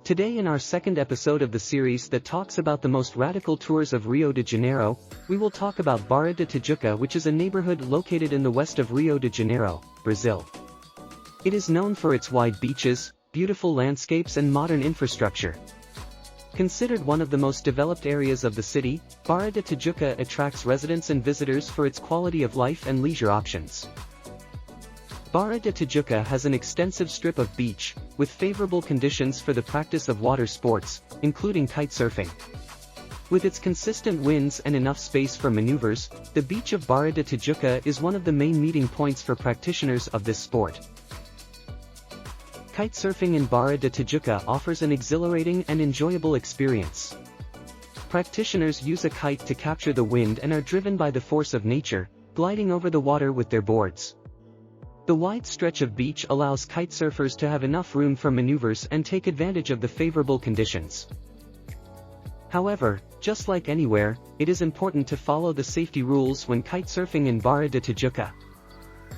Today in our second episode of the series that talks about the most radical tours of Rio de Janeiro, we will talk about Barra de Tijuca, which is a neighborhood located in the west of Rio de Janeiro, Brazil. It is known for its wide beaches, beautiful landscapes and modern infrastructure. Considered one of the most developed areas of the city, Barra de Tijuca attracts residents and visitors for its quality of life and leisure options. Barra de Tijuca has an extensive strip of beach, with favorable conditions for the practice of water sports, including kitesurfing. With its consistent winds and enough space for maneuvers, the beach of Barra de Tijuca is one of the main meeting points for practitioners of this sport. Kitesurfing in Barra de Tijuca offers an exhilarating and enjoyable experience. Practitioners use a kite to capture the wind and are driven by the force of nature, gliding over the water with their boards. The wide stretch of beach allows kitesurfers to have enough room for maneuvers and take advantage of the favorable conditions. However, just like anywhere, it is important to follow the safety rules when kitesurfing in Barra de Tijuca.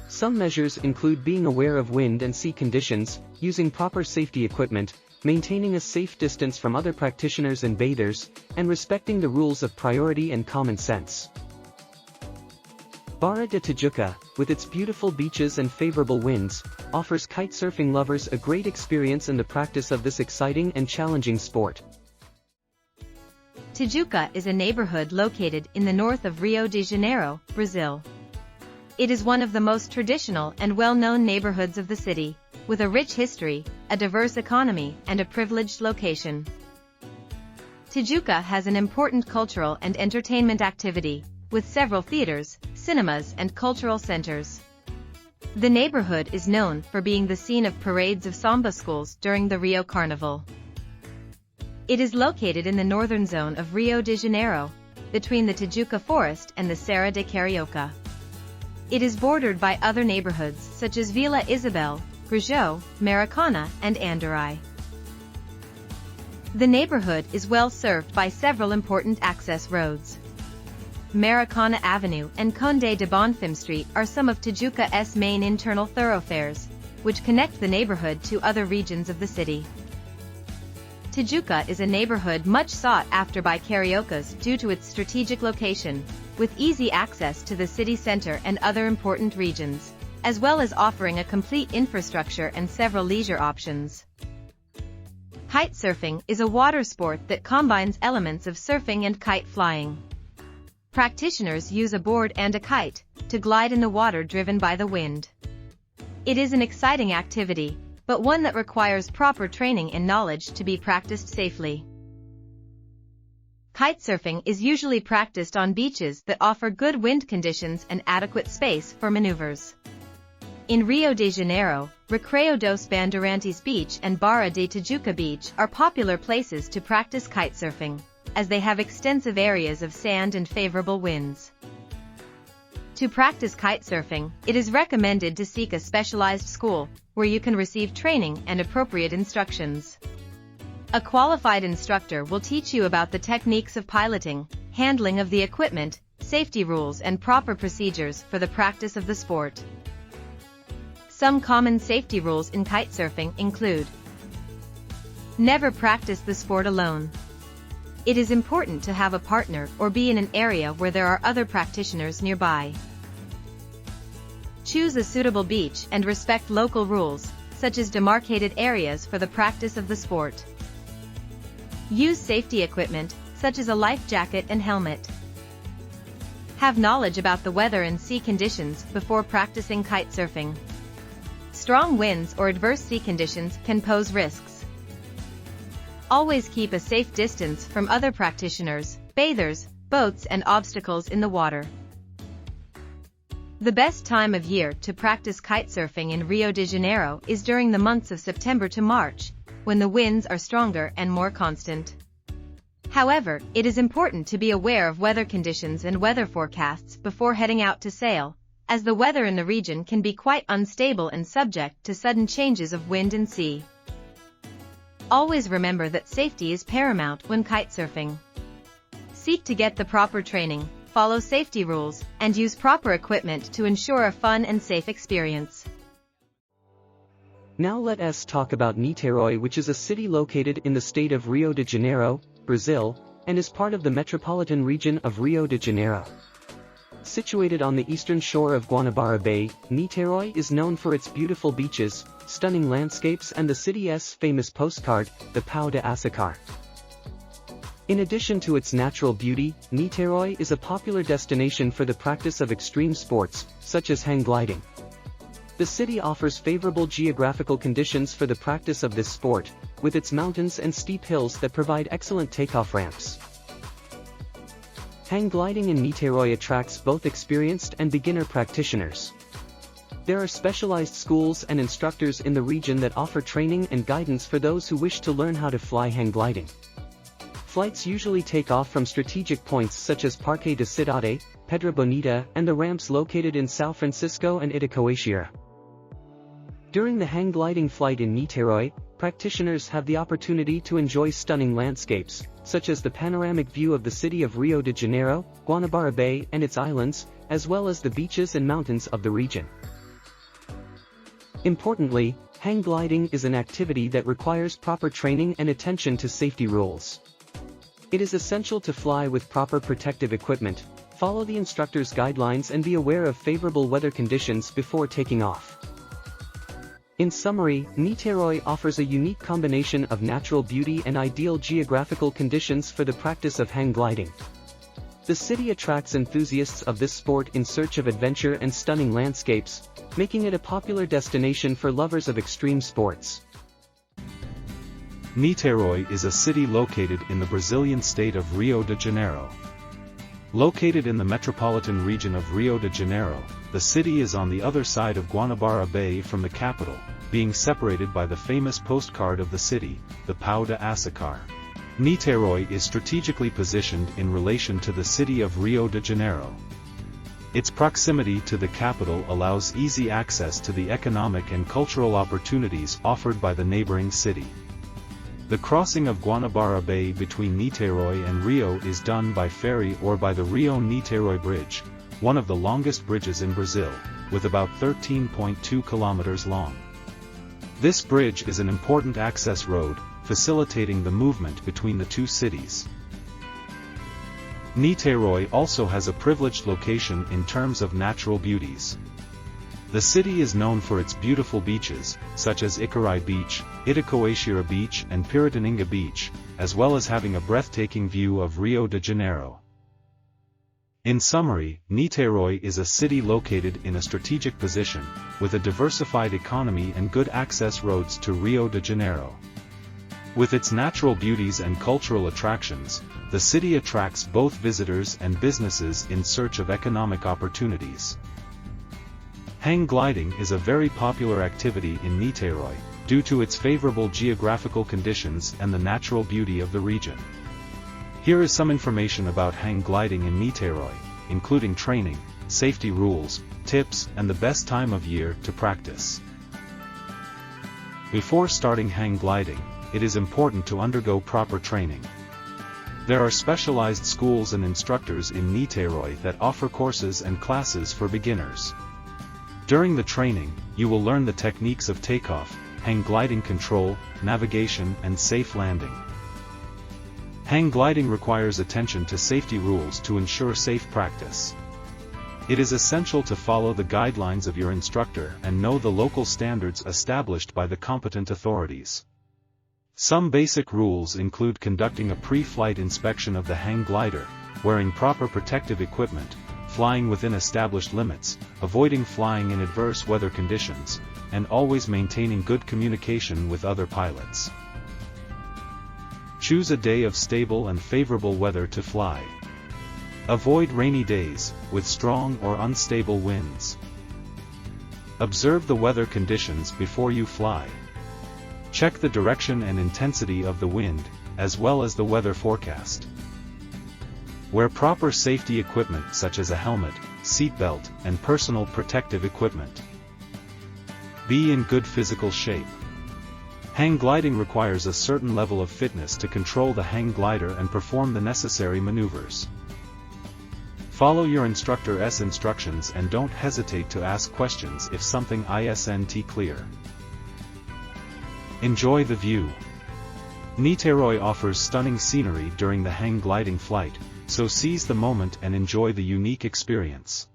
Some measures include being aware of wind and sea conditions, using proper safety equipment, maintaining a safe distance from other practitioners and bathers, and respecting the rules of priority and common sense. Barra de Tijuca, with its beautiful beaches and favorable winds, offers kitesurfing lovers a great experience in the practice of this exciting and challenging sport. Tijuca is a neighborhood located in the north of Rio de Janeiro, Brazil. It is one of the most traditional and well-known neighborhoods of the city, with a rich history, a diverse economy, and a privileged location. Tijuca has an important cultural and entertainment activity, with several theaters, cinemas, and cultural centers. The neighborhood is known for being the scene of parades of samba schools during the Rio Carnival. It is located in the northern zone of Rio de Janeiro, between the Tijuca Forest and the Serra de Carioca. It is bordered by other neighborhoods such as Vila Isabel, Grajaú, Maricana, and Andaraí. The neighborhood is well served by several important access roads. Maricana Avenue and Conde de Bonfim Street are some of Tijuca's main internal thoroughfares, which connect the neighborhood to other regions of the city. Tijuca is a neighborhood much sought after by Cariocas due to its strategic location, with easy access to the city center and other important regions, as well as offering a complete infrastructure and several leisure options. Kitesurfing is a water sport that combines elements of surfing and kite flying. Practitioners use a board and a kite to glide in the water driven by the wind. It is an exciting activity, but one that requires proper training and knowledge to be practiced safely. Kitesurfing is usually practiced on beaches that offer good wind conditions and adequate space for maneuvers. In Rio de Janeiro, Recreio dos Bandeirantes Beach and Barra de Tijuca Beach are popular places to practice kitesurfing, as they have extensive areas of sand and favorable winds. To practice kitesurfing, it is recommended to seek a specialized school, where you can receive training and appropriate instructions. A qualified instructor will teach you about the techniques of piloting, handling of the equipment, safety rules and proper procedures for the practice of the sport. Some common safety rules in kitesurfing include: never practice the sport alone. It is important to have a partner or be in an area where there are other practitioners nearby. Choose a suitable beach and respect local rules, such as demarcated areas for the practice of the sport. Use safety equipment, such as a life jacket and helmet. Have knowledge about the weather and sea conditions before practicing kitesurfing. Strong winds or adverse sea conditions can pose risks. Always keep a safe distance from other practitioners, bathers, boats and obstacles in the water. The best time of year to practice kitesurfing in Rio de Janeiro is during the months of September to March, when the winds are stronger and more constant. However, it is important to be aware of weather conditions and weather forecasts before heading out to sail, as the weather in the region can be quite unstable and subject to sudden changes of wind and sea. Always remember that safety is paramount when kitesurfing. Seek to get the proper training, follow safety rules, and use proper equipment to ensure a fun and safe experience. Now let us talk about Niterói, which is a city located in the state of Rio de Janeiro, Brazil, and is part of the metropolitan region of Rio de Janeiro. Situated on the eastern shore of Guanabara Bay, Niterói is known for its beautiful beaches, stunning landscapes and the city's famous postcard, the Pão de Açúcar. In addition to its natural beauty, Niterói is a popular destination for the practice of extreme sports, such as hang gliding. The city offers favorable geographical conditions for the practice of this sport, with its mountains and steep hills that provide excellent takeoff ramps. Hang gliding in Niterói attracts both experienced and beginner practitioners. There are specialized schools and instructors in the region that offer training and guidance for those who wish to learn how to fly hang gliding. Flights usually take off from strategic points such as Parque da Cidade, Pedra Bonita, and the ramps located in São Francisco and Itacoaxeira. During the hang gliding flight in Niterói, practitioners have the opportunity to enjoy stunning landscapes, such as the panoramic view of the city of Rio de Janeiro, Guanabara Bay and its islands, as well as the beaches and mountains of the region. Importantly, hang gliding is an activity that requires proper training and attention to safety rules. It is essential to fly with proper protective equipment, follow the instructor's guidelines and be aware of favorable weather conditions before taking off. In summary, Niterói offers a unique combination of natural beauty and ideal geographical conditions for the practice of hang gliding. The city attracts enthusiasts of this sport in search of adventure and stunning landscapes, making it a popular destination for lovers of extreme sports. Niterói is a city located in the Brazilian state of Rio de Janeiro. Located in the metropolitan region of Rio de Janeiro, the city is on the other side of Guanabara Bay from the capital, being separated by the famous postcard of the city, the Pão de Açúcar. Niterói is strategically positioned in relation to the city of Rio de Janeiro. Its proximity to the capital allows easy access to the economic and cultural opportunities offered by the neighboring city. The crossing of Guanabara Bay between Niterói and Rio is done by ferry or by the Rio-Niterói Bridge, one of the longest bridges in Brazil, with about 13.2 kilometers long. This bridge is an important access road, facilitating the movement between the two cities. Niterói also has a privileged location in terms of natural beauties. The city is known for its beautiful beaches, such as Icaraí Beach, Itacoaxeira Beach and Piratininga Beach, as well as having a breathtaking view of Rio de Janeiro. In summary, Niterói is a city located in a strategic position, with a diversified economy and good access roads to Rio de Janeiro. With its natural beauties and cultural attractions, the city attracts both visitors and businesses in search of economic opportunities. Hang gliding is a very popular activity in Niterói, due to its favorable geographical conditions and the natural beauty of the region. Here is some information about hang gliding in Niterói, including training, safety rules, tips, and the best time of year to practice. Before starting hang gliding, it is important to undergo proper training. There are specialized schools and instructors in Niterói that offer courses and classes for beginners. During the training, you will learn the techniques of takeoff, hang gliding control, navigation and safe landing. Hang gliding requires attention to safety rules to ensure safe practice. It is essential to follow the guidelines of your instructor and know the local standards established by the competent authorities. Some basic rules include conducting a pre-flight inspection of the hang glider, wearing proper protective equipment, flying within established limits, avoiding flying in adverse weather conditions, and always maintaining good communication with other pilots. Choose a day of stable and favorable weather to fly. Avoid rainy days, with strong or unstable winds. Observe the weather conditions before you fly. Check the direction and intensity of the wind, as well as the weather forecast. Wear proper safety equipment such as a helmet, seatbelt, and personal protective equipment. Be in good physical shape. Hang gliding requires a certain level of fitness to control the hang glider and perform the necessary maneuvers. Follow your instructor's instructions and don't hesitate to ask questions if something isn't clear. Enjoy the view. Niteroi offers stunning scenery during the hang gliding flight, so seize the moment and enjoy the unique experience.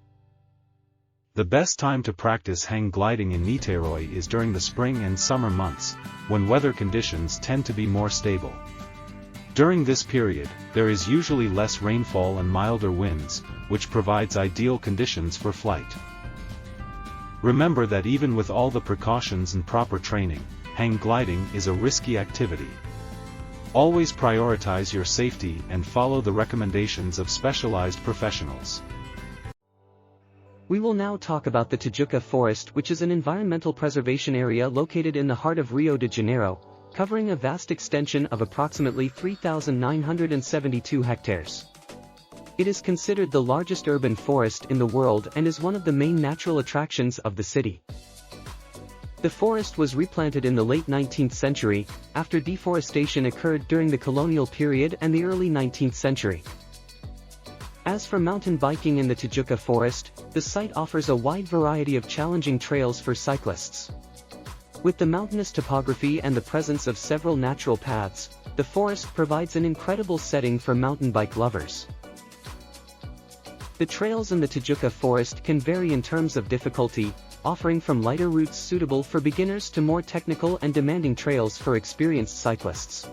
The best time to practice hang gliding in Niteroi is during the spring and summer months, when weather conditions tend to be more stable. During this period, there is usually less rainfall and milder winds, which provides ideal conditions for flight. Remember that even with all the precautions and proper training, hang gliding is a risky activity. Always prioritize your safety and follow the recommendations of specialized professionals. We will now talk about the Tijuca Forest, which is an environmental preservation area located in the heart of Rio de Janeiro, covering a vast extension of approximately 3,972 hectares. It is considered the largest urban forest in the world and is one of the main natural attractions of the city. The forest was replanted in the late 19th century, after deforestation occurred during the colonial period and the early 19th century. As for mountain biking in the Tijuca Forest, the site offers a wide variety of challenging trails for cyclists. With the mountainous topography and the presence of several natural paths, the forest provides an incredible setting for mountain bike lovers. The trails in the Tijuca Forest can vary in terms of difficulty, offering from lighter routes suitable for beginners to more technical and demanding trails for experienced cyclists.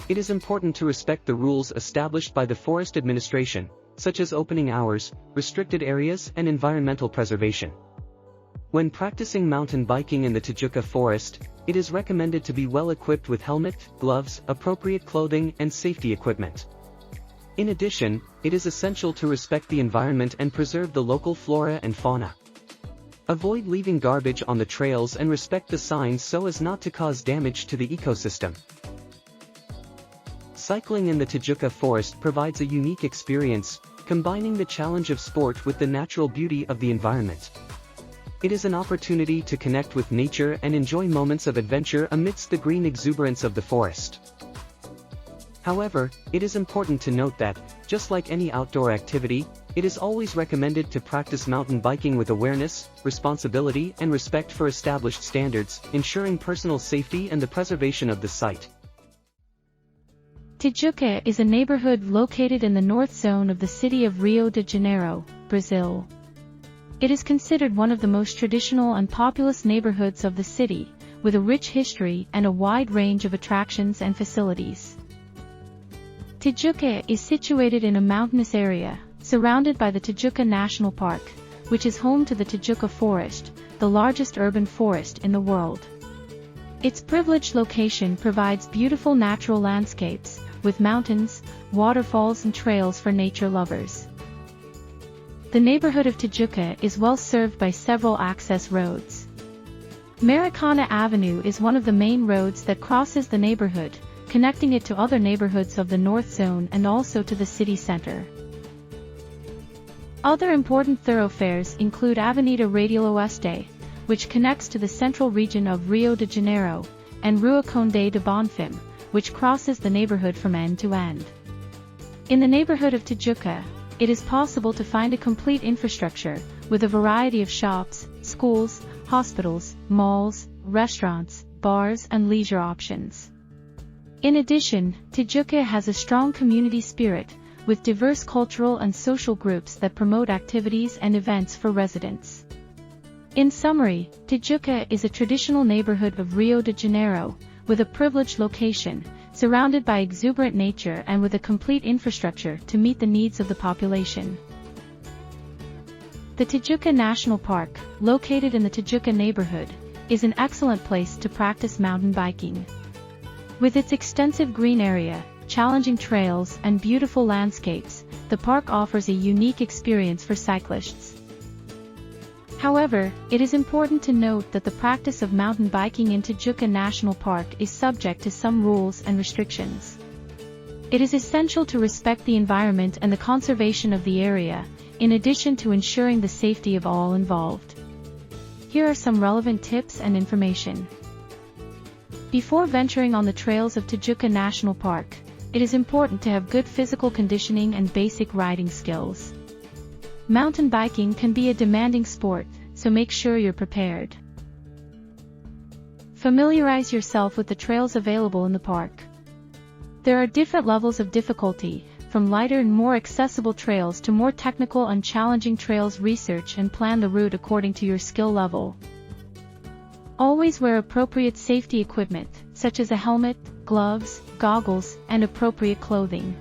It is important to respect the rules established by the Forest Administration, such as opening hours, restricted areas, and environmental preservation. When practicing mountain biking in the Tijuca Forest, it is recommended to be well equipped with helmet, gloves, appropriate clothing, and safety equipment. In addition, it is essential to respect the environment and preserve the local flora and fauna. Avoid leaving garbage on the trails and respect the signs so as not to cause damage to the ecosystem. Cycling in the Tijuca Forest provides a unique experience, combining the challenge of sport with the natural beauty of the environment. It is an opportunity to connect with nature and enjoy moments of adventure amidst the green exuberance of the forest. However, it is important to note that, just like any outdoor activity, it is always recommended to practice mountain biking with awareness, responsibility, and respect for established standards, ensuring personal safety and the preservation of the site. Tijuca is a neighborhood located in the north zone of the city of Rio de Janeiro, Brazil. It is considered one of the most traditional and populous neighborhoods of the city, with a rich history and a wide range of attractions and facilities. Tijuca is situated in a mountainous area, surrounded by the Tijuca National Park, which is home to the Tijuca Forest, the largest urban forest in the world. Its privileged location provides beautiful natural landscapes, with mountains, waterfalls and trails for nature lovers. The neighborhood of Tijuca is well served by several access roads. Maracana Avenue is one of the main roads that crosses the neighborhood, connecting it to other neighborhoods of the North Zone and also to the city center. Other important thoroughfares include Avenida Radial Oeste, which connects to the central region of Rio de Janeiro, and Rua Conde de Bonfim, which crosses the neighborhood from end to end. In the neighborhood of Tijuca, it is possible to find a complete infrastructure, with a variety of shops, schools, hospitals, malls, restaurants, bars and leisure options. In addition, Tijuca has a strong community spirit, with diverse cultural and social groups that promote activities and events for residents. In summary, Tijuca is a traditional neighborhood of Rio de Janeiro, with a privileged location, surrounded by exuberant nature and with a complete infrastructure to meet the needs of the population. The Tijuca National Park, located in the Tijuca neighborhood, is an excellent place to practice mountain biking. With its extensive green area, challenging trails, and beautiful landscapes, the park offers a unique experience for cyclists. However, it is important to note that the practice of mountain biking in Tijuca National Park is subject to some rules and restrictions. It is essential to respect the environment and the conservation of the area, in addition to ensuring the safety of all involved. Here are some relevant tips and information. Before venturing on the trails of Tijuca National Park, it is important to have good physical conditioning and basic riding skills. Mountain biking can be a demanding sport, so make sure you're prepared. Familiarize yourself with the trails available in the park. There are different levels of difficulty, from lighter and more accessible trails to more technical and challenging trails. Research and plan the route according to your skill level. Always wear appropriate safety equipment, such as a helmet, gloves, goggles, and appropriate clothing.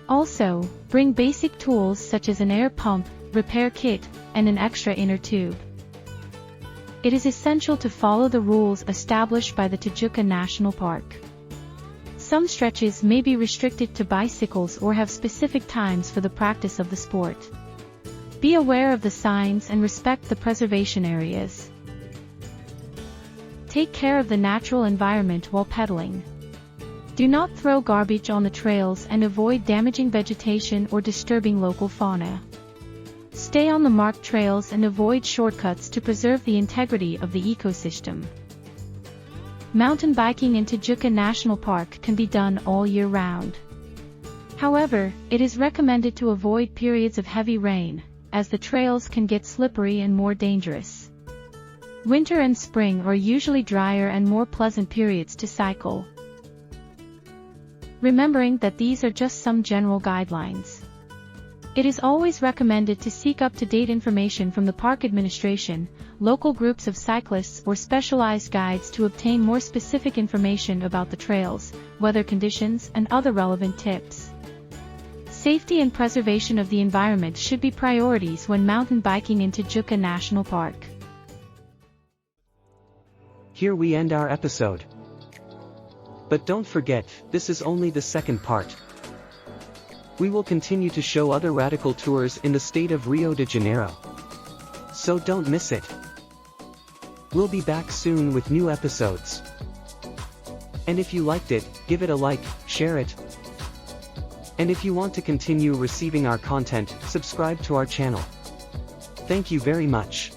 Also, bring basic tools such as an air pump, repair kit, and an extra inner tube. It is essential to follow the rules established by the Tijuca National Park. Some stretches may be restricted to bicycles or have specific times for the practice of the sport. Be aware of the signs and respect the preservation areas. Take care of the natural environment while pedaling. Do not throw garbage on the trails and avoid damaging vegetation or disturbing local fauna. Stay on the marked trails and avoid shortcuts to preserve the integrity of the ecosystem. Mountain biking in Tijuca National Park can be done all year round. However, it is recommended to avoid periods of heavy rain, as the trails can get slippery and more dangerous. Winter and spring are usually drier and more pleasant periods to cycle. Remembering that these are just some general guidelines. It is always recommended to seek up-to-date information from the park administration, local groups of cyclists or specialized guides to obtain more specific information about the trails, weather conditions, and other relevant tips. Safety and preservation of the environment should be priorities when mountain biking in Tijuca National Park. Here we end our episode. But don't forget, this is only the second part. We will continue to show other radical tours in the state of Rio de Janeiro. So don't miss it. We'll be back soon with new episodes. And if you liked it, give it a like, share it. And if you want to continue receiving our content, subscribe to our channel. Thank you very much.